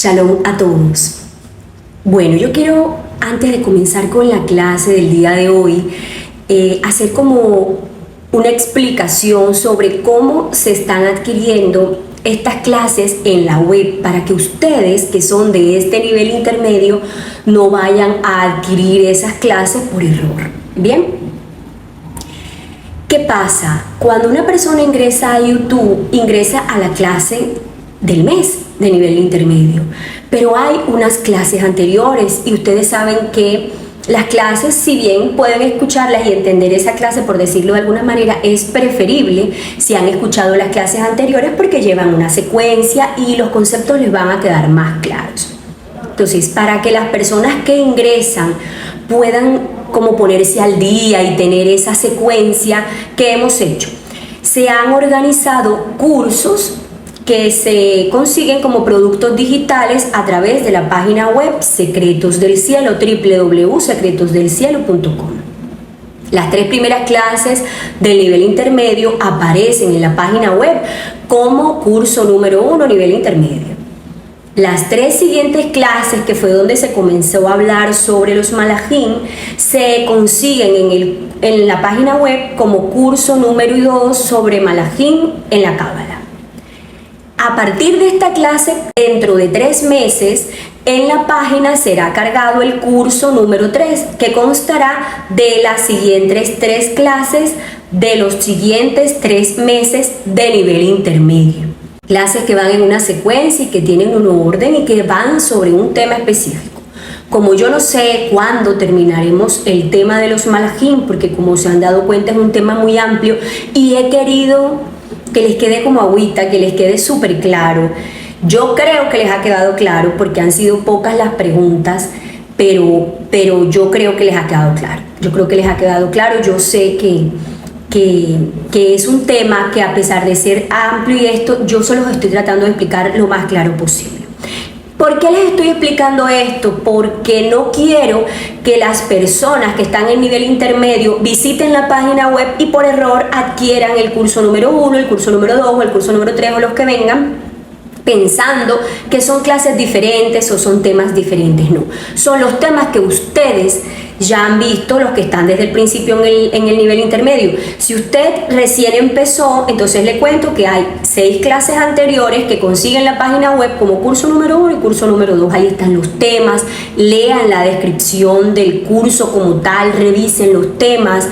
Shalom a todos. Bueno, yo quiero, antes de comenzar con la clase del día de hoy, hacer como una explicación sobre cómo se están adquiriendo estas clases en la web para que ustedes que son de este nivel intermedio no vayan a adquirir esas clases por error. Bien, ¿qué pasa? Cuando una persona ingresa a YouTube, ingresa a la clase del mes de nivel intermedio, pero hay unas clases anteriores y ustedes saben que las clases, si bien pueden escucharlas y entender esa clase, por decirlo de alguna manera, es preferible si han escuchado las clases anteriores porque llevan una secuencia y los conceptos les van a quedar más claros. Entonces, para que las personas que ingresan puedan como ponerse al día y tener esa secuencia que hemos hecho, se han organizado cursos que se consiguen como productos digitales a través de la página web Secretos del Cielo, www.secretosdelcielo.com. Las 3 primeras clases del nivel intermedio aparecen en la página web como curso número 1 nivel intermedio. Las 3 siguientes clases, que fue donde se comenzó a hablar sobre los malajim, se consiguen en la página web como curso número 2 sobre malajim en la Cábala. A partir de esta clase, dentro de 3 meses, en la página será cargado el curso número 3, que constará de las siguientes 3 clases de los siguientes 3 meses de nivel intermedio. Clases que van en una secuencia y que tienen un orden y que van sobre un tema específico. Como yo no sé cuándo terminaremos el tema de los malajim, porque como se han dado cuenta es un tema muy amplio y he querido que les quede como agüita, que les quede súper claro. Yo creo que les ha quedado claro porque han sido pocas las preguntas, pero yo creo que les ha quedado claro. Yo creo que les ha quedado claro. Yo sé que es un tema que, a pesar de ser amplio y esto, yo se los estoy tratando de explicar lo más claro posible. ¿Por qué les estoy explicando esto? Porque no quiero que las personas que están en nivel intermedio visiten la página web y por error adquieran el curso número 1, el curso número 2 o el curso número 3 o los que vengan, pensando que son clases diferentes o son temas diferentes. No, son los temas que ustedes ya han visto, los que están desde el principio en el nivel intermedio. Si usted recién empezó, entonces le cuento que hay 6 clases anteriores que consiguen la página web como curso número 1 y curso número 2. Ahí están los temas, lean la descripción del curso como tal, revisen los temas,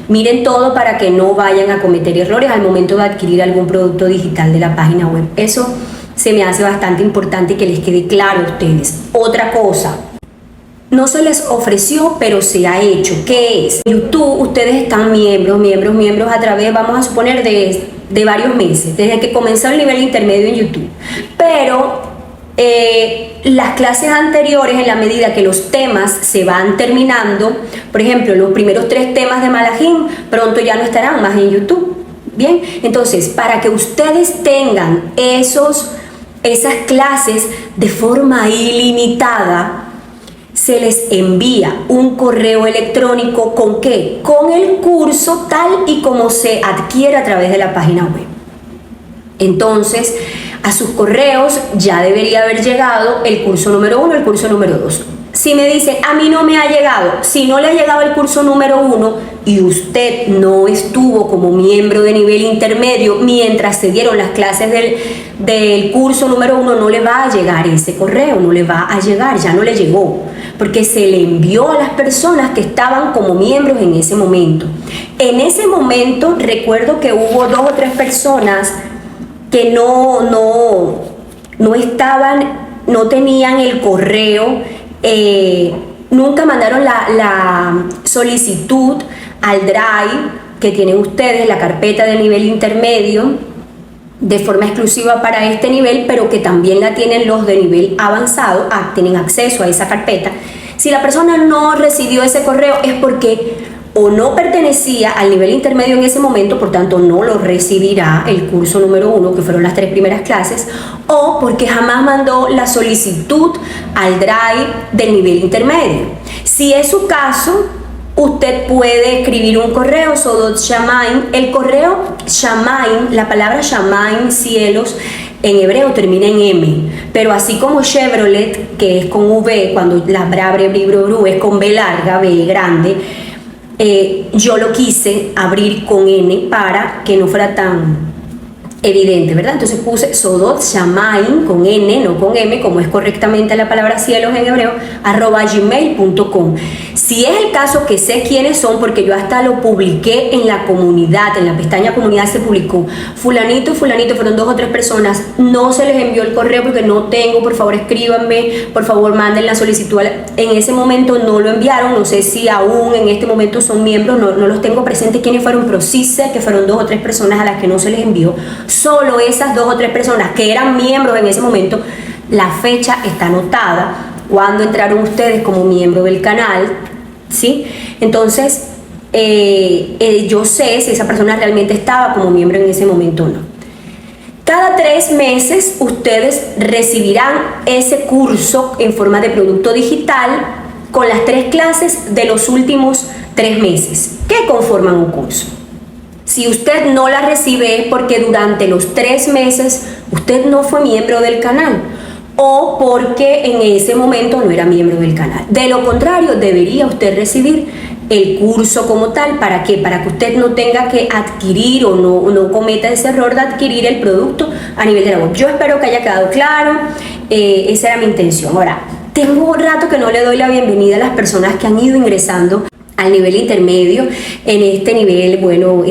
miren todo para que no vayan a cometer errores al momento de adquirir algún producto digital de la página web. Eso se me hace bastante importante que les quede claro a ustedes. Otra cosa, no se les ofreció, pero se ha hecho. ¿Qué es? En YouTube ustedes están miembros a través, vamos a suponer, de varios meses, desde que comenzó el nivel intermedio en YouTube. Pero las clases anteriores, en la medida que los temas se van terminando, por ejemplo, los primeros 3 temas de malajim pronto ya no estarán más en YouTube. Bien, entonces, para que ustedes tengan esas clases de forma ilimitada, se les envía un correo electrónico ¿con qué? Con el curso tal y como se adquiere a través de la página web. Entonces, a sus correos ya debería haber llegado el curso número 1, el curso número 2. Si me dice, a mí no me ha llegado, si no le ha llegado el curso número 1 y usted no estuvo como miembro de nivel intermedio mientras se dieron las clases del curso número 1, no le va a llegar ese correo, no le va a llegar, ya no le llegó, porque se le envió a las personas que estaban como miembros en ese momento. En ese momento recuerdo que hubo 2 o 3 personas que no tenían el correo. Nunca mandaron la solicitud al Drive que tienen ustedes, la carpeta del nivel intermedio, de forma exclusiva para este nivel, pero que también la tienen los de nivel avanzado, tienen acceso a esa carpeta. Si la persona no recibió ese correo es porque o no pertenecía al nivel intermedio en ese momento, por tanto no lo recibirá el curso número 1, que fueron las 3 primeras clases, o porque jamás mandó la solicitud al Drive del nivel intermedio. Si es su caso, usted puede escribir un correo, Sodot Shamaim. El correo Shamaim, la palabra Shamaim, cielos, en hebreo termina en M, pero así como Chevrolet, que es con V, cuando la bru es con B larga, B grande, yo lo quise abrir con N para que no fuera tan evidente, ¿verdad? Entonces puse Sodot Shamaim con N, no con M, como es correctamente la palabra cielos en hebreo, @gmail.com. Si es el caso que sé quiénes son, porque yo hasta lo publiqué en la comunidad, en la pestaña comunidad se publicó, fulanito, fulanito, fueron 2 o 3 personas, no se les envió el correo porque no tengo, por favor escríbanme, por favor manden la solicitud, en ese momento no lo enviaron, no sé si aún en este momento son miembros, no los tengo presentes quiénes fueron, pero sí sé que fueron 2 o 3 personas a las que no se les envió. Solo esas 2 o 3 personas que eran miembros en ese momento, la fecha está anotada cuando entraron ustedes como miembro del canal, ¿sí? Entonces, yo sé si esa persona realmente estaba como miembro en ese momento o no. Cada 3 meses ustedes recibirán ese curso en forma de producto digital con las 3 clases de los últimos 3 meses que conforman un curso. Si usted no la recibe es porque durante los 3 meses usted no fue miembro del canal o porque en ese momento no era miembro del canal. De lo contrario, debería usted recibir el curso como tal. ¿Para qué? Para que usted no tenga que adquirir o no cometa ese error de adquirir el producto a nivel de la web. Yo espero que haya quedado claro, esa era mi intención. Ahora, tengo un rato que no le doy la bienvenida a las personas que han ido ingresando al nivel intermedio. En este nivel, bueno,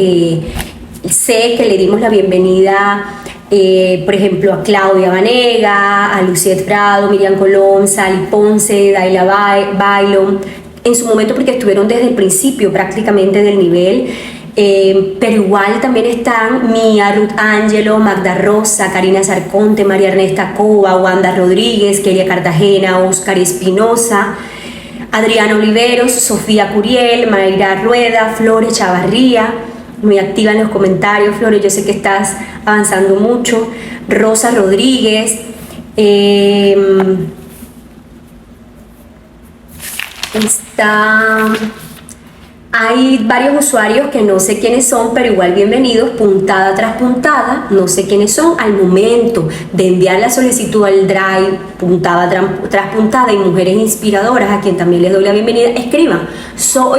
sé que le dimos la bienvenida, por ejemplo, a Claudia Vanega, a Luciet Prado, Miriam Colón, Sally Ponce, Daila Bailon, en su momento porque estuvieron desde el principio prácticamente del nivel, pero igual también están Mía, Ruth Ángelo, Magda Rosa, Karina Sarconte, María Ernesta Cova, Wanda Rodríguez, Kelia Cartagena, Oscar Espinosa, Adriana Oliveros, Sofía Curiel, Mayra Rueda, Flores Chavarría, muy activa en los comentarios, Flores, yo sé que estás avanzando mucho, Rosa Rodríguez, hay varios usuarios que no sé quiénes son, pero igual bienvenidos, puntada tras puntada, no sé quiénes son, al momento de enviar la solicitud al Drive, puntada tras puntada, y Mujeres Inspiradoras, a quien también les doy la bienvenida, escriban,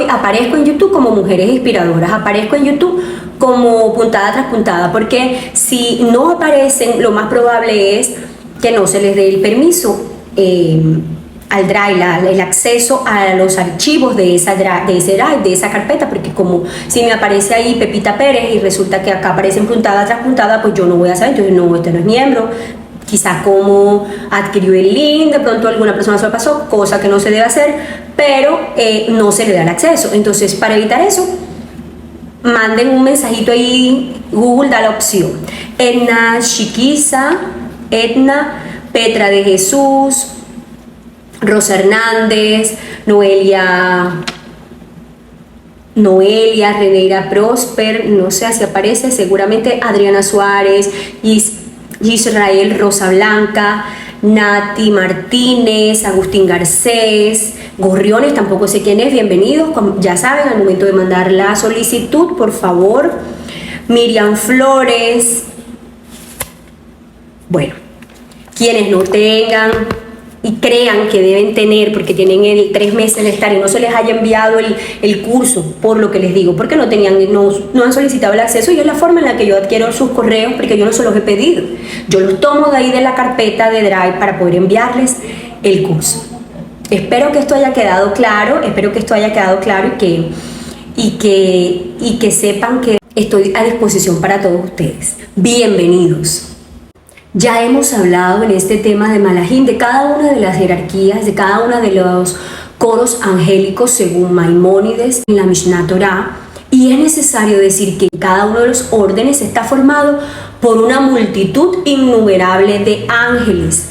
aparezco en YouTube como Mujeres Inspiradoras, aparezco en YouTube como puntada tras puntada, porque si no aparecen, lo más probable es que no se les dé el permiso al Drive, el acceso a los archivos de ese Drive, de esa carpeta, porque como si me aparece ahí Pepita Pérez y resulta que acá aparecen puntada tras puntada, pues yo no voy a saber, entonces no, este no es miembro, quizás como adquirió el link, de pronto alguna persona se lo pasó, cosa que no se debe hacer, pero no se le da el acceso. Entonces, para evitar eso, manden un mensajito ahí, Google da la opción, Edna Chiquiza, Edna, Petra de Jesús, Rosa Hernández, Noelia, Reneira Prosper, no sé si aparece, seguramente Adriana Suárez, Israel Rosa Blanca, Nati Martínez, Agustín Garcés, Gorriones, tampoco sé quién es, bienvenidos, ya saben, al momento de mandar la solicitud, por favor, Miriam Flores, bueno, quienes no tengan y crean que deben tener, porque tienen el 3 meses de estar y no se les haya enviado el curso, por lo que les digo, porque no han solicitado el acceso, y es la forma en la que yo adquiero sus correos, porque yo no se los he pedido, yo los tomo de ahí de la carpeta de Drive para poder enviarles el curso. Espero que esto haya quedado claro, y que sepan que estoy a disposición para todos ustedes. Bienvenidos. Ya hemos hablado en este tema de Malahim, de cada una de las jerarquías, de cada uno de los coros angélicos según Maimónides en la Mishnah Torah, y es necesario decir que cada uno de los órdenes está formado por una multitud innumerable de ángeles.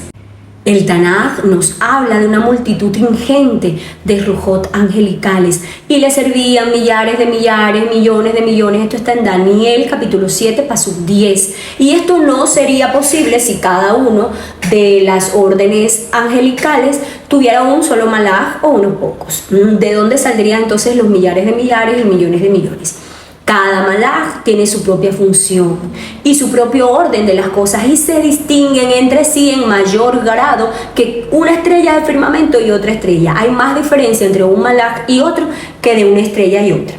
El Tanaj nos habla de una multitud ingente de rujot angelicales y le servían millares de millares, millones de millones. Esto está en Daniel capítulo 7, pasuk 10. Y esto no sería posible si cada uno de las órdenes angelicales tuviera un solo malaj o unos pocos. ¿De dónde saldrían entonces los millares de millares y millones de millones? Cada malaj tiene su propia función y su propio orden de las cosas y se distinguen entre sí en mayor grado que una estrella de firmamento y otra estrella. Hay más diferencia entre un malaj y otro que de una estrella y otra.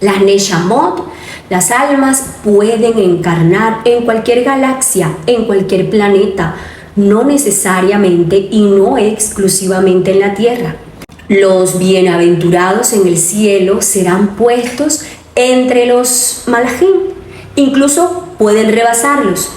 Las Neshamot, las almas, pueden encarnar en cualquier galaxia, en cualquier planeta, no necesariamente y no exclusivamente en la Tierra. Los bienaventurados en el cielo serán puestos entre los malajim, incluso pueden rebasarlos.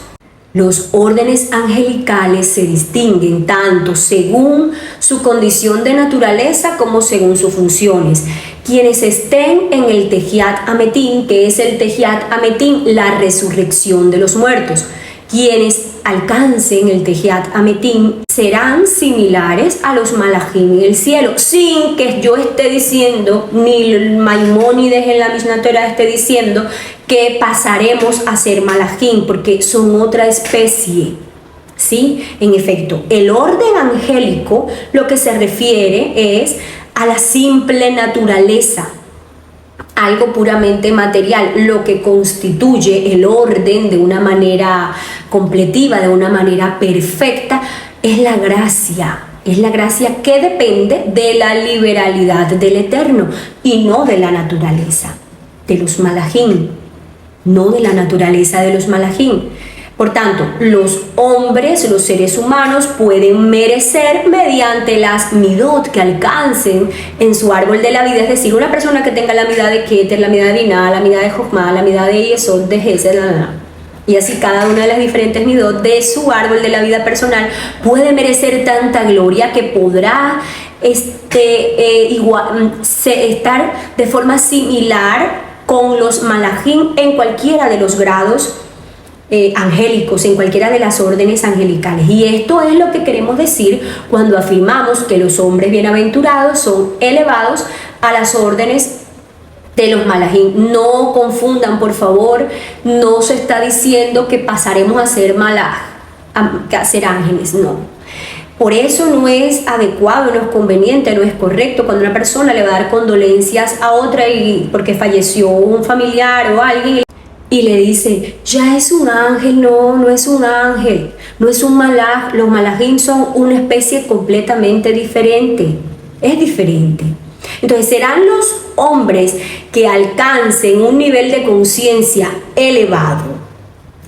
Los órdenes angelicales se distinguen tanto según su condición de naturaleza como según sus funciones. Quienes estén en el Tejiat Ametín, que es el Tejiat Ametín, la resurrección de los muertos. Quienes alcancen el Tejiat Ametín serán similares a los malajim en el cielo, sin que yo esté diciendo, ni el Maimónides en la Mishnah Torah esté diciendo que pasaremos a ser malajim, porque son otra especie. ¿Sí? En efecto, el orden angélico lo que se refiere es a la simple naturaleza, algo puramente material. Lo que constituye el orden de una manera completiva, de una manera perfecta, es la gracia. Es la gracia que depende de la liberalidad del Eterno y no de la naturaleza de los malajim, no de la naturaleza de los malajim. Por tanto, los hombres, los seres humanos, pueden merecer mediante las midot que alcancen en su árbol de la vida. Es decir, una persona que tenga la midá de Keter, la midá de Binah, la midá de Jochma, la midá de Yesod, de Gesed, y así cada una de las diferentes midot de su árbol de la vida personal puede merecer tanta gloria que podrá estar de forma similar con los malajim en cualquiera de los grados angélicos, en cualquiera de las órdenes angelicales. Y esto es lo que queremos decir cuando afirmamos que los hombres bienaventurados son elevados a las órdenes de los malajim. No confundan, por favor, no se está diciendo que pasaremos a ser malaj, a ser ángeles, no. Por eso no es adecuado, no es conveniente, no es correcto cuando una persona le va a dar condolencias a otra y porque falleció un familiar o alguien y le dice, ya es un ángel. No, no es un ángel, no es un malaj. Los malajim son una especie completamente diferente, es diferente. Entonces serán los hombres que alcancen un nivel de conciencia elevado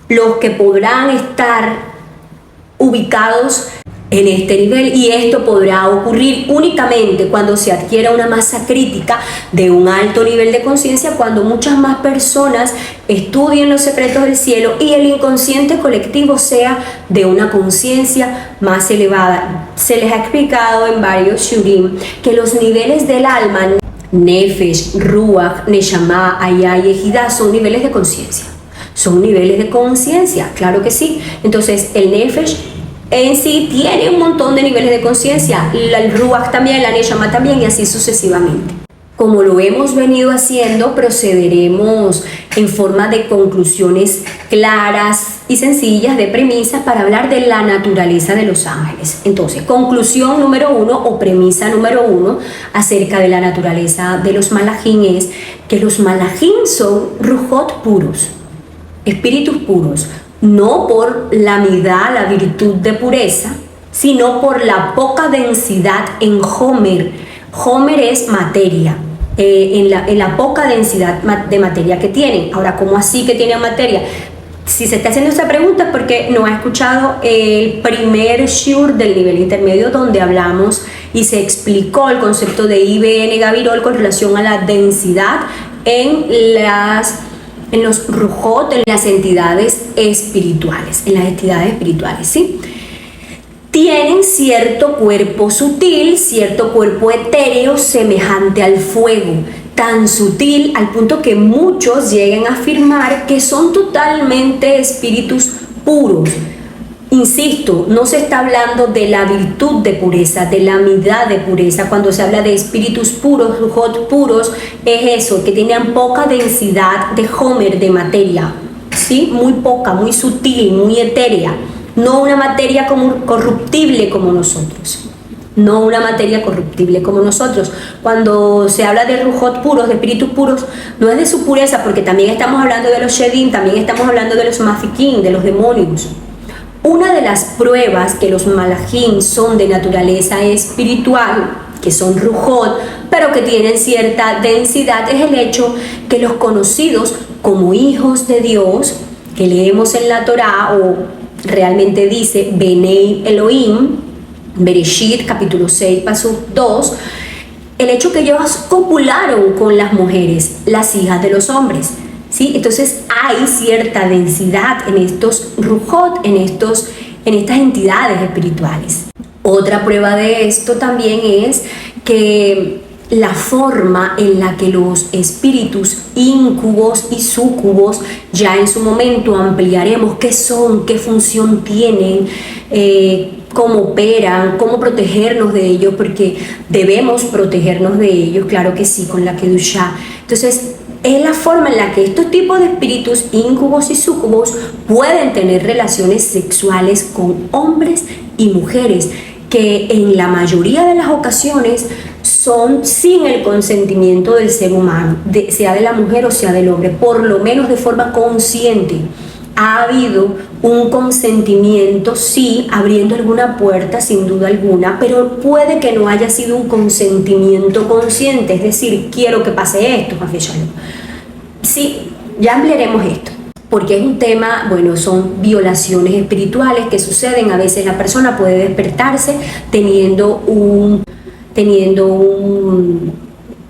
los que podrán estar ubicados en este nivel, y esto podrá ocurrir únicamente cuando se adquiera una masa crítica de un alto nivel de conciencia, cuando muchas más personas estudien los secretos del cielo y el inconsciente colectivo sea de una conciencia más elevada. Se les ha explicado en varios shurim que los niveles del alma, Nefesh, Ruach, Neshama, Aya y Ejidá, son niveles de conciencia. Son niveles de conciencia, claro que sí. Entonces el Nefesh en sí tiene un montón de niveles de conciencia, el Ruach también, la Neshama también, y así sucesivamente. Como lo hemos venido haciendo, procederemos en forma de conclusiones claras y sencillas, de premisas, para hablar de la naturaleza de los ángeles. Entonces, conclusión número 1 o premisa número 1 acerca de la naturaleza de los malajim es que los malajim son rujot puros, espíritus puros, no por la midá, la virtud de pureza, sino por la poca densidad en Homer. Homer es materia, en la poca densidad de materia que tienen. Ahora, ¿cómo así que tienen materia? Si se está haciendo esta pregunta es porque no ha escuchado el primer shiur del nivel intermedio, donde hablamos y se explicó el concepto de IBN Gavirol con relación a la densidad en los rujot, en las entidades espirituales, ¿sí? Tienen cierto cuerpo sutil, cierto cuerpo etéreo semejante al fuego, tan sutil al punto que muchos llegan a afirmar que son totalmente espíritus puros. Insisto, no se está hablando de la virtud de pureza, de la midá de pureza. Cuando se habla de espíritus puros, rujot puros, es eso, que tienen poca densidad de Homer, de materia, ¿sí? Muy poca, muy sutil, muy etérea, no una materia como corruptible como nosotros. no una materia corruptible como nosotros. Cuando se habla de rujot puros, de espíritus puros, no es de su pureza, porque también estamos hablando de los shedim, también estamos hablando de los mafiquín, de los demonios. Una de las pruebas que los malajim son de naturaleza espiritual, que son rujot, pero que tienen cierta densidad, es el hecho que los conocidos como hijos de Dios, que leemos en la Torá, o realmente dice Benei Elohim, Bereshit, capítulo 6, paso 2, el hecho que ellos copularon con las mujeres, las hijas de los hombres, ¿sí? Entonces hay cierta densidad en estos rujot, en estas entidades espirituales. Otra prueba de esto también es que la forma en la que los espíritus íncubos y súcubos, ya en su momento ampliaremos qué son, qué función tienen, cómo operan, cómo protegernos de ellos, porque debemos protegernos de ellos, claro que sí, con la Kedushá. Entonces, es la forma en la que estos tipos de espíritus íncubos y súcubos pueden tener relaciones sexuales con hombres y mujeres, que en la mayoría de las ocasiones son sin el consentimiento del ser humano, sea de la mujer o sea del hombre, por lo menos de forma consciente. Ha habido un consentimiento, sí, abriendo alguna puerta, sin duda alguna, pero puede que no haya sido un consentimiento consciente, es decir, quiero que pase esto, sí, ya ampliaremos esto, porque es un tema, bueno, son violaciones espirituales que suceden. A veces la persona puede despertarse teniendo un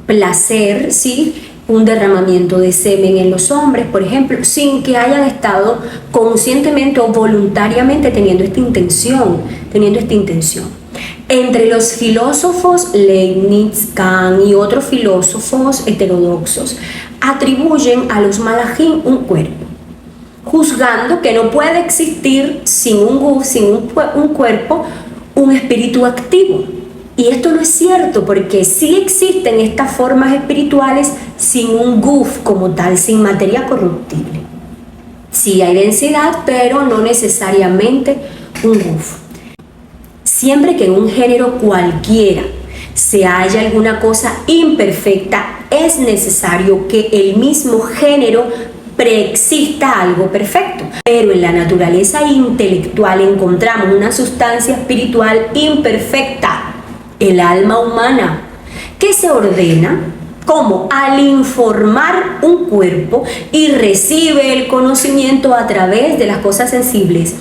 placer, ¿sí?, un derramamiento de semen en los hombres, por ejemplo, sin que hayan estado conscientemente o voluntariamente teniendo esta intención. Entre los filósofos Leibniz, Kant y otros filósofos heterodoxos atribuyen a los malajim un cuerpo, juzgando que no puede existir sin un cuerpo, un espíritu activo. Y esto no es cierto, porque sí existen estas formas espirituales sin un guf como tal, sin materia corruptible. Sí hay densidad, pero no necesariamente un guf. Siempre que en un género cualquiera se haya alguna cosa imperfecta, es necesario que el mismo género preexista algo perfecto. Pero en la naturaleza intelectual encontramos una sustancia espiritual imperfecta, el alma humana, que se ordena como al informar un cuerpo y recibe el conocimiento a través de las cosas sensibles.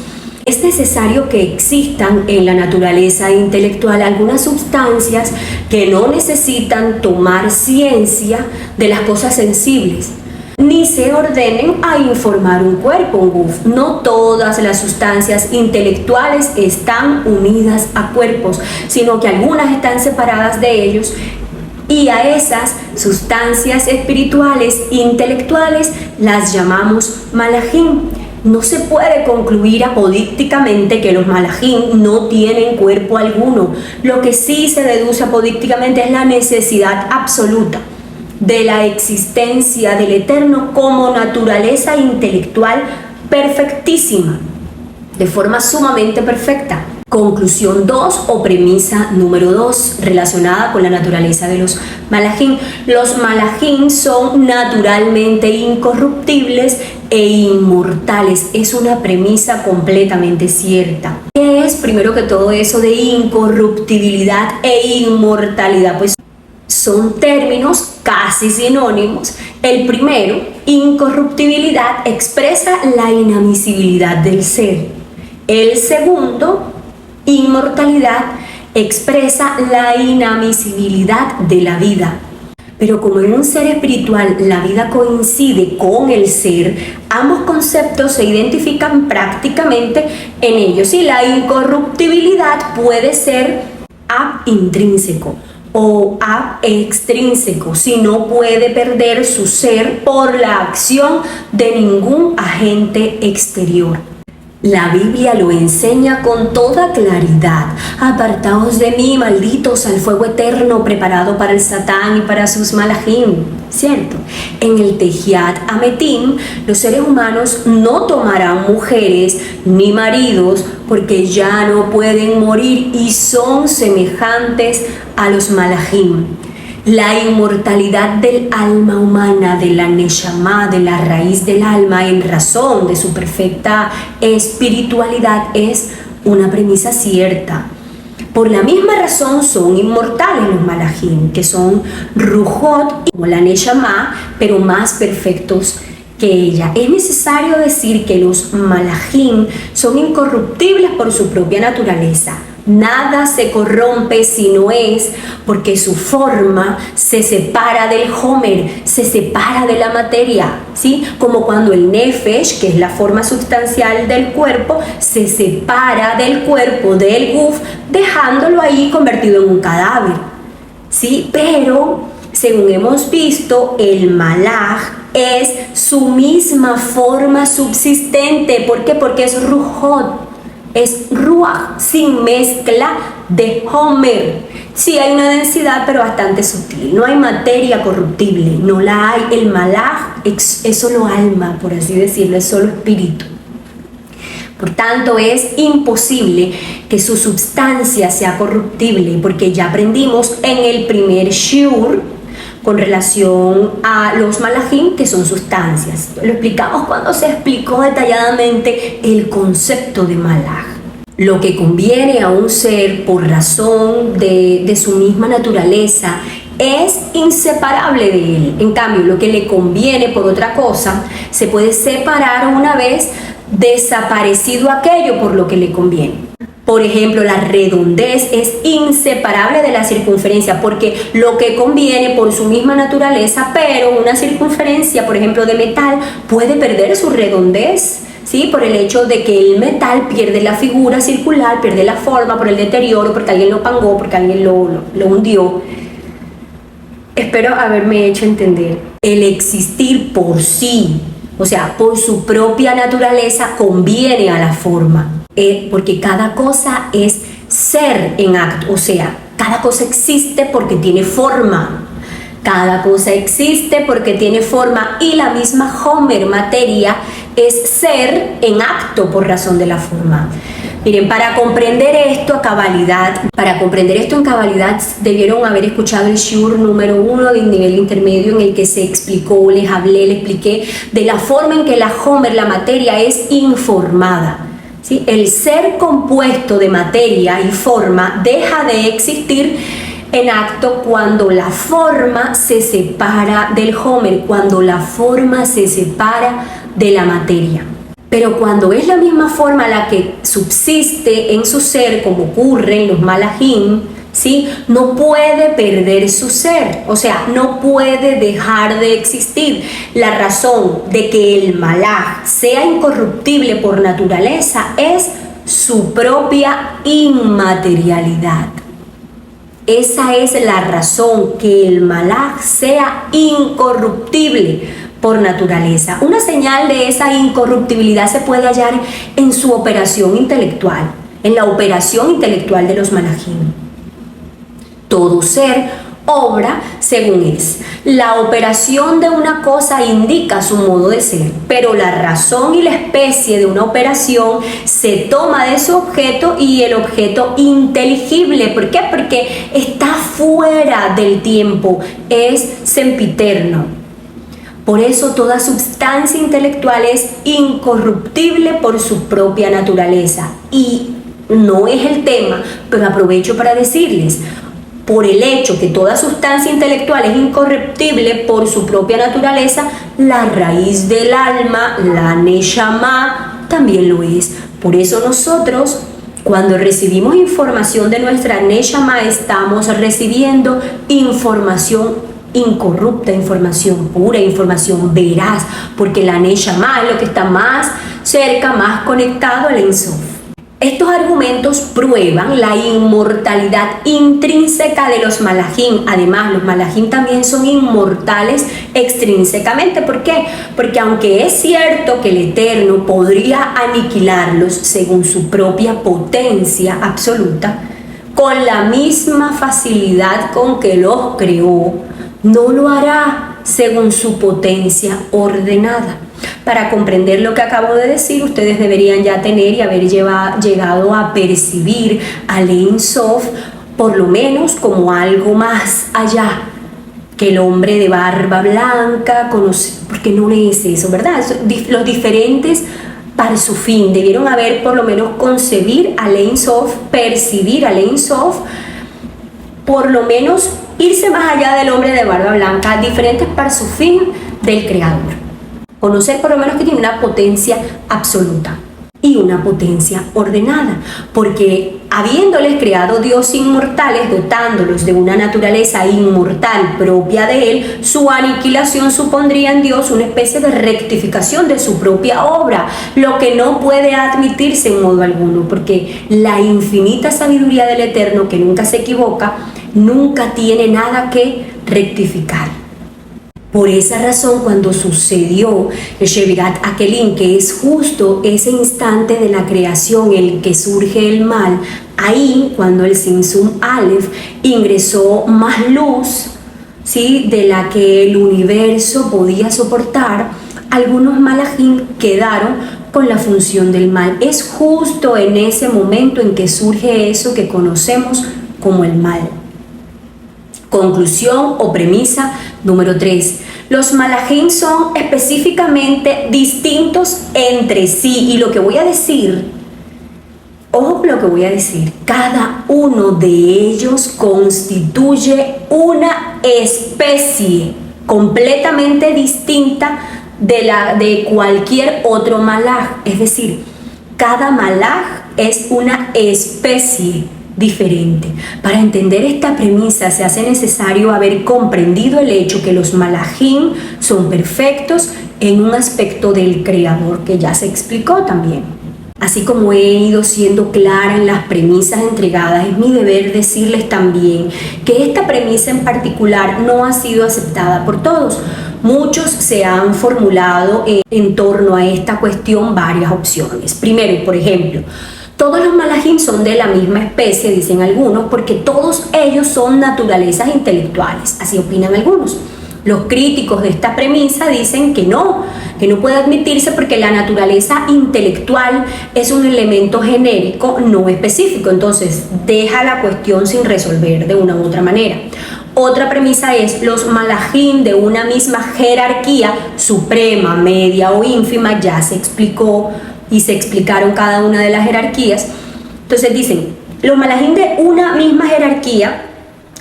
Es necesario que existan en la naturaleza intelectual algunas sustancias que no necesitan tomar ciencia de las cosas sensibles, ni se ordenen a informar un cuerpo, un guf. No todas las sustancias intelectuales están unidas a cuerpos, sino que algunas están separadas de ellos, y a esas sustancias espirituales intelectuales las llamamos malajim. No se puede concluir apodícticamente que los malajim no tienen cuerpo alguno. Lo que sí se deduce apodícticamente es la necesidad absoluta de la existencia del Eterno como naturaleza intelectual perfectísima, de forma sumamente perfecta. Conclusión 2 o premisa número 2 relacionada con la naturaleza de los malajim. Los malajim son naturalmente incorruptibles e inmortales. Es una premisa completamente cierta. ¿Qué es primero que todo eso de incorruptibilidad e inmortalidad? Pues son términos casi sinónimos. El primero, incorruptibilidad, expresa la inadmisibilidad del ser. El segundo, inmortalidad, expresa la inadmisibilidad de la vida. Pero como en un ser espiritual la vida coincide con el ser, ambos conceptos se identifican prácticamente en ellos. Y la incorruptibilidad puede ser ab intrínseco o ab extrínseco, si no puede perder su ser por la acción de ningún agente exterior. La Biblia lo enseña con toda claridad. Apartaos de mí, malditos, al fuego eterno preparado para el Satán y para sus malajim. ¿Cierto? En el Tejiat Ametim, los seres humanos no tomarán mujeres ni maridos porque ya no pueden morir y son semejantes a los malajim. La inmortalidad del alma humana, de la neshama, de la raíz del alma, en razón de su perfecta espiritualidad, es una premisa cierta. Por la misma razón son inmortales los malajim, que son rujot, como la neshama, pero más perfectos que ella. Es necesario decir que los malajim son incorruptibles por su propia naturaleza. Nada se corrompe si no es porque su forma se separa del homer, se separa de la materia, ¿sí? Como cuando el nefesh, que es la forma sustancial del cuerpo, se separa del cuerpo, del guf, dejándolo ahí convertido en un cadáver, ¿sí? Pero, según hemos visto, el malaj es su misma forma subsistente. ¿Por qué? Porque es rujot. Es ruach, sin mezcla de homer. Sí hay una densidad, pero bastante sutil. No hay materia corruptible, no la hay. El malaj es solo alma, por así decirlo, es solo espíritu. Por tanto, es imposible que su substancia sea corruptible, porque ya aprendimos en el primer shiur con relación a los malajim, que son sustancias. Lo explicamos cuando se explicó detalladamente el concepto de malaj. Lo que conviene a un ser por razón de su misma naturaleza es inseparable de él. En cambio, lo que le conviene por otra cosa se puede separar una vez desaparecido aquello por lo que le conviene. Por ejemplo, la redondez es inseparable de la circunferencia, porque lo que conviene por su misma naturaleza, pero una circunferencia, por ejemplo, de metal, puede perder su redondez, ¿sí? Por el hecho de que el metal pierde la figura circular, pierde la forma por el deterioro, porque alguien lo pangó, porque alguien lo hundió. Espero haberme hecho entender. El existir por sí, o sea, por su propia naturaleza, conviene a la forma. Porque cada cosa es ser en acto, o sea, cada cosa existe porque tiene forma. Cada cosa existe porque tiene forma, y la misma homer, materia, es ser en acto por razón de la forma. Miren, para comprender esto en cabalidad, debieron haber escuchado el shiur número 1 del nivel intermedio, en el que se explicó, les expliqué de la forma en que la homer, la materia, es informada. ¿Sí? El ser compuesto de materia y forma deja de existir en acto cuando la forma se separa del homer, cuando la forma se separa de la materia. Pero cuando es la misma forma la que subsiste en su ser, como ocurre en los malajim, ¿sí? No puede perder su ser, o sea, no puede dejar de existir. La razón de que el malaj sea incorruptible por naturaleza es su propia inmaterialidad. Esa es la razón, que el malaj sea incorruptible por naturaleza. Una señal de esa incorruptibilidad se puede hallar en su operación intelectual, en la operación intelectual de los malajim. Todo ser obra según es. La operación de una cosa indica su modo de ser, pero la razón y la especie de una operación se toma de su objeto, y el objeto inteligible. ¿Por qué? Porque está fuera del tiempo, es sempiterno. Por eso toda substancia intelectual es incorruptible por su propia naturaleza. Y no es el tema, pero aprovecho para decirles, por el hecho que toda sustancia intelectual es incorruptible por su propia naturaleza, la raíz del alma, la neshama, también lo es. Por eso nosotros, cuando recibimos información de nuestra neshama, estamos recibiendo información incorrupta, información pura, información veraz, porque la neshama es lo que está más cerca, más conectado al Ein Sof. Estos argumentos prueban la inmortalidad intrínseca de los malajim. Además, los malajim también son inmortales extrínsecamente. ¿Por qué? Porque aunque es cierto que el Eterno podría aniquilarlos según su propia potencia absoluta, con la misma facilidad con que los creó, no lo hará según su potencia ordenada. Para comprender lo que acabo de decir, ustedes deberían ya tener y haber llegado a percibir al Ein Sof por lo menos como algo más allá que el hombre de barba blanca, porque no es eso, ¿verdad? Los diferentes Parsufim debieron haber por lo menos concebir al Ein Sof, percibir al Ein Sof, por lo menos irse más allá del hombre de barba blanca, diferentes Parsufim del Creador. Conocer por lo menos que tiene una potencia absoluta y una potencia ordenada, porque habiéndoles creado Dios inmortales, dotándolos de una naturaleza inmortal propia de Él, su aniquilación supondría en Dios una especie de rectificación de su propia obra, lo que no puede admitirse en modo alguno, porque la infinita sabiduría del Eterno, que nunca se equivoca, nunca tiene nada que rectificar. Por esa razón, cuando sucedió el Shevirat Akelim, que es justo ese instante de la creación en el que surge el mal, ahí cuando el Simsum Aleph ingresó más luz, ¿sí?, de la que el universo podía soportar, algunos malajim quedaron con la función del mal. Es justo en ese momento en que surge eso que conocemos como el mal. Conclusión o premisa número 3. Los malajim son específicamente distintos entre sí. Y lo que voy a decir, ojo lo que voy a decir, cada uno de ellos constituye una especie completamente distinta de cualquier otro malaj. Es decir, cada malaj es una especie diferente. Para entender esta premisa se hace necesario haber comprendido el hecho que los malajim son perfectos en un aspecto del Creador que ya se explicó también. Así como he ido siendo clara en las premisas entregadas, es mi deber decirles también que esta premisa en particular no ha sido aceptada por todos. Muchos se han formulado en torno a esta cuestión varias opciones. Primero, por ejemplo, todos los malajim son de la misma especie, dicen algunos, porque todos ellos son naturalezas intelectuales, así opinan algunos. Los críticos de esta premisa dicen que no puede admitirse porque la naturaleza intelectual es un elemento genérico, no específico, entonces deja la cuestión sin resolver de una u otra manera. Otra premisa es los malajim de una misma jerarquía suprema, media o ínfima, ya se explicó y se explicaron cada una de las jerarquías. Entonces dicen, los malajim de una misma jerarquía,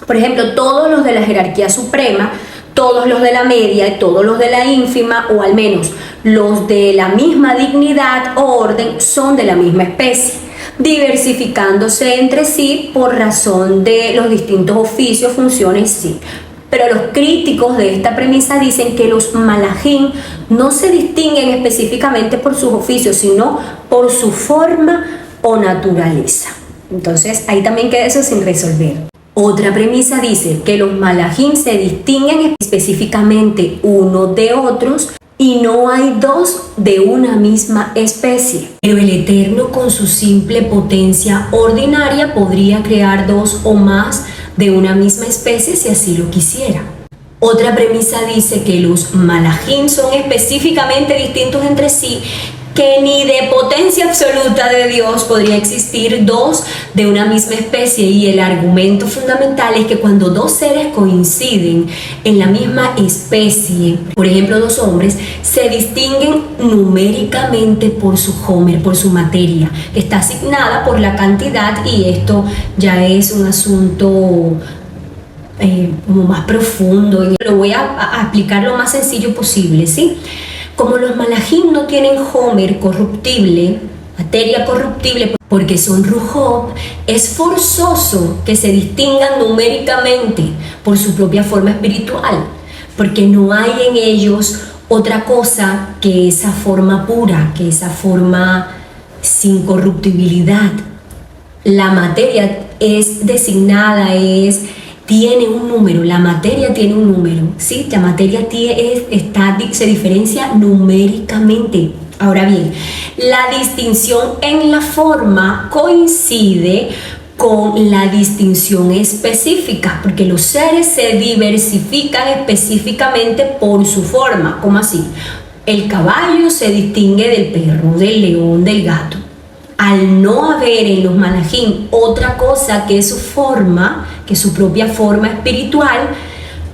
por ejemplo, todos los de la jerarquía suprema, todos los de la media y todos los de la ínfima, o al menos los de la misma dignidad o orden, son de la misma especie, diversificándose entre sí por razón de los distintos oficios, funciones, sí. Pero los críticos de esta premisa dicen que los malajim no se distinguen específicamente por sus oficios, sino por su forma o naturaleza. Entonces ahí también queda eso sin resolver. Otra premisa dice que los malajim se distinguen específicamente uno de otros y no hay dos de una misma especie. Pero el Eterno, con su simple potencia ordinaria, podría crear dos o más de una misma especie si así lo quisiera. Otra premisa dice que los malajim son específicamente distintos entre sí, que ni de potencia absoluta de Dios podría existir dos de una misma especie, y el argumento fundamental es que cuando dos seres coinciden en la misma especie, por ejemplo dos hombres, se distinguen numéricamente por su homer, por su materia, que está asignada por la cantidad, y esto ya es un asunto como más profundo. Lo voy a explicar lo más sencillo posible, ¿sí? Como los malajim no tienen homer corruptible, materia corruptible, porque son rujob, es forzoso que se distingan numéricamente por su propia forma espiritual, porque no hay en ellos otra cosa que esa forma pura, que esa forma sin corruptibilidad. La materia es designada, tiene un número, la materia tiene un número, ¿sí? La materia se diferencia numéricamente. Ahora bien, la distinción en la forma coincide con la distinción específica, porque los seres se diversifican específicamente por su forma. ¿Cómo así? el caballo se distingue del perro, del león, del gato. Al no haber en los malajim otra cosa que su forma, que su propia forma espiritual,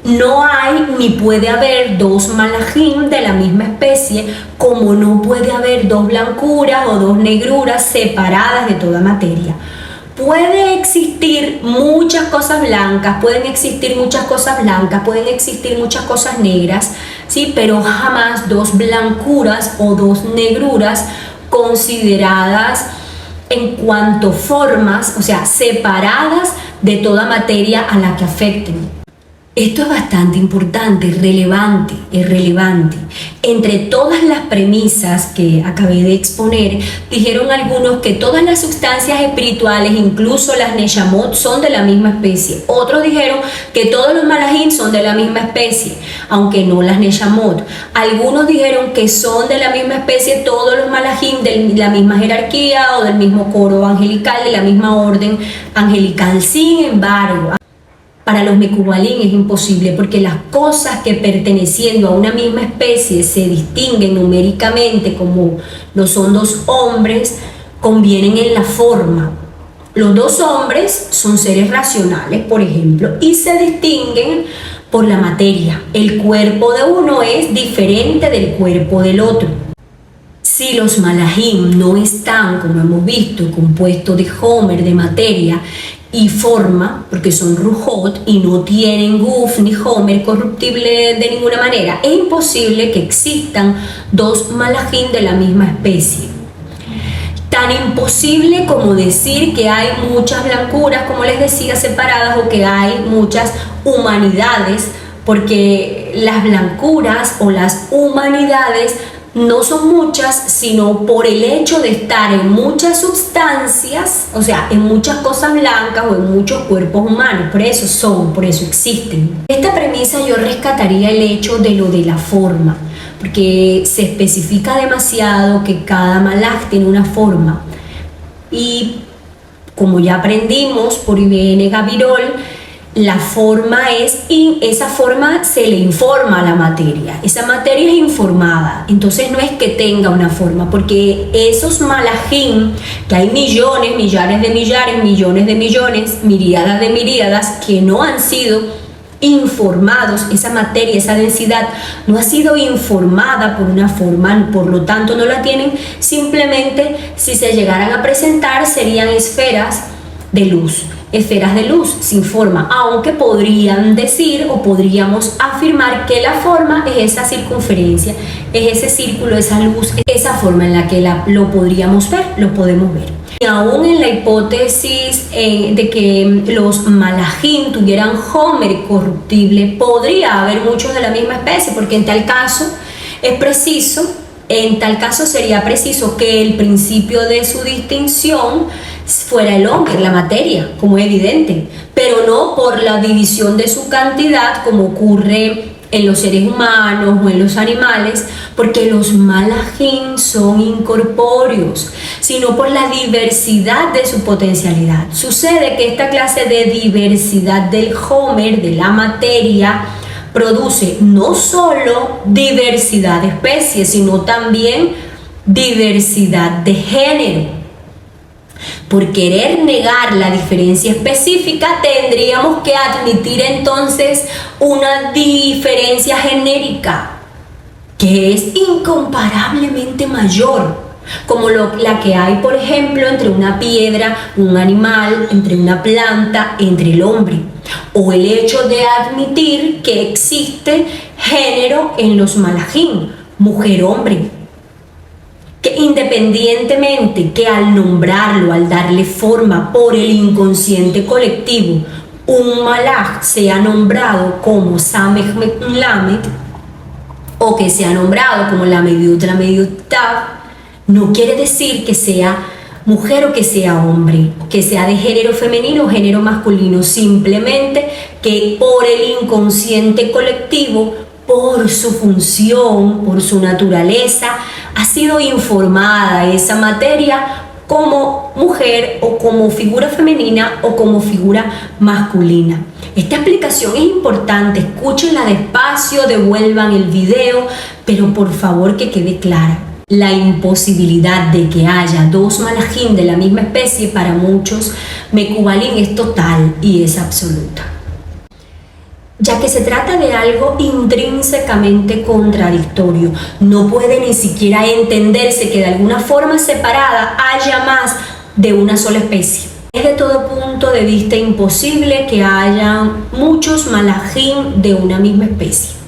no hay ni puede haber dos malajim de la misma especie, como no puede haber dos blancuras o dos negruras separadas de toda materia. Puede existir muchas cosas blancas, pueden existir muchas cosas blancas, pueden existir muchas cosas negras, ¿sí? Pero jamás dos blancuras o dos negruras consideradas en cuanto formas, o sea, separadas de toda materia a la que afecten. Esto es bastante importante, es relevante. Entre todas las premisas que acabé de exponer, dijeron algunos que todas las sustancias espirituales, incluso las Neshamot, son de la misma especie. Otros dijeron que todos los malajim son de la misma especie, aunque no las Neshamot. Algunos dijeron que son de la misma especie todos los malajim de la misma jerarquía o del mismo coro angelical, de la misma orden angelical. Sin embargo, para los Mekubalín es imposible, porque las cosas que perteneciendo a una misma especie se distinguen numéricamente, como no son dos hombres, convienen en la forma. Los dos hombres son seres racionales, por ejemplo, y se distinguen por la materia. El cuerpo de uno es diferente del cuerpo del otro. Si los malajim no están, como hemos visto, compuestos de homer, de materia y forma, porque son rujot y no tienen guf ni homer corruptible de ninguna manera, es imposible que existan dos malajim de la misma especie. Tan imposible como decir que hay muchas blancuras, como les decía, separadas, o que hay muchas humanidades, porque las blancuras o las humanidades no son muchas, sino por el hecho de estar en muchas sustancias, o sea, en muchas cosas blancas o en muchos cuerpos humanos. Por eso existen. Esta premisa yo rescataría el hecho de lo de la forma, porque se especifica demasiado que cada malaj tiene una forma. Y como ya aprendimos por Ibn Gabirol, la forma esa forma se le informa a la materia, esa materia es informada, entonces no es que tenga una forma, porque esos malajim, que hay millones, millares de millares, millones de millones, miríadas de miríadas, que no han sido informados, esa materia, esa densidad no ha sido informada por una forma, por lo tanto no la tienen. Simplemente, si se llegaran a presentar, serían esferas de luz sin forma, aunque podrían decir o podríamos afirmar que la forma es esa circunferencia, es ese círculo, esa luz, esa forma en la que lo podemos ver. Y aún en la hipótesis de que los malajim tuvieran homer corruptible, podría haber muchos de la misma especie, porque en tal caso sería preciso que el principio de su distinción fuera el hombre, la materia, como es evidente, pero no por la división de su cantidad, como ocurre en los seres humanos o en los animales, porque los malajim son incorpóreos, sino por la diversidad de su potencialidad. Sucede que esta clase de diversidad del homer, de la materia, produce no solo diversidad de especies, sino también diversidad de género. Por querer negar la diferencia específica, tendríamos que admitir entonces una diferencia genérica que es incomparablemente mayor, como la que hay, por ejemplo, entre una piedra, un animal, entre una planta, entre el hombre, o el hecho de admitir que existe género en los malajim, mujer-hombre, que independientemente que al nombrarlo, al darle forma por el inconsciente colectivo, un malaj sea nombrado como Samech Lamed, o que sea nombrado como la Lamed Tav, no quiere decir que sea mujer o que sea hombre, que sea de género femenino o género masculino, simplemente que por el inconsciente colectivo, por su función, por su naturaleza, ha sido informada esa materia como mujer o como figura femenina o como figura masculina. Esta explicación es importante, escúchenla despacio, devuelvan el video, pero por favor que quede clara. La imposibilidad de que haya dos malajim de la misma especie para muchos Mekubalim es total y es absoluta, ya que se trata de algo intrínsecamente contradictorio. No puede ni siquiera entenderse que de alguna forma separada haya más de una sola especie. Es de todo punto de vista imposible que haya muchos malajim de una misma especie.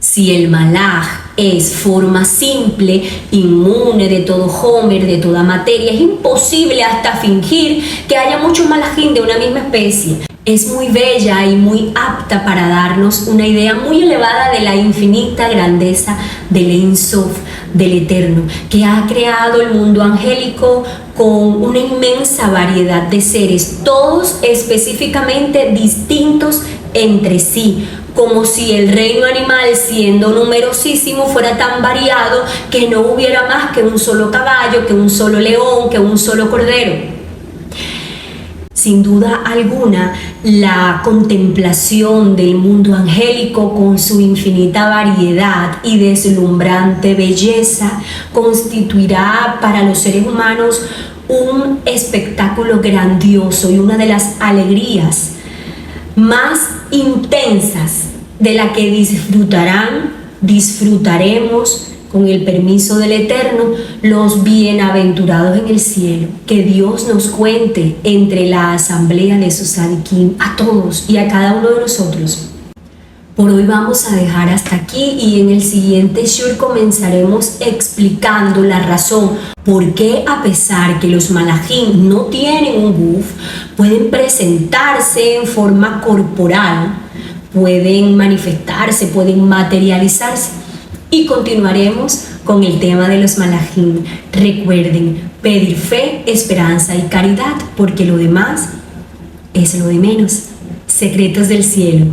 Si el malaj es forma simple, inmune de todo homer, de toda materia, es imposible hasta fingir que haya muchos malajim de una misma especie. Es muy bella y muy apta para darnos una idea muy elevada de la infinita grandeza del Ein Sof, del Eterno, que ha creado el mundo angélico con una inmensa variedad de seres, todos específicamente distintos entre sí, como si el reino animal, siendo numerosísimo, fuera tan variado que no hubiera más que un solo caballo, que un solo león, que un solo cordero. Sin duda alguna, la contemplación del mundo angélico con su infinita variedad y deslumbrante belleza constituirá para los seres humanos un espectáculo grandioso y una de las alegrías más intensas de la que disfrutaremos con el permiso del Eterno, los bienaventurados en el cielo. Que Dios nos cuente entre la asamblea de sus tzadikim a todos y a cada uno de nosotros. Por hoy vamos a dejar hasta aquí y en el siguiente shur comenzaremos explicando la razón por qué, a pesar que los malajim no tienen un guf, pueden presentarse en forma corporal, pueden manifestarse, pueden materializarse. Y continuaremos con el tema de los malajim. Recuerden pedir fe, esperanza y caridad, porque lo demás es lo de menos. Secretos del cielo.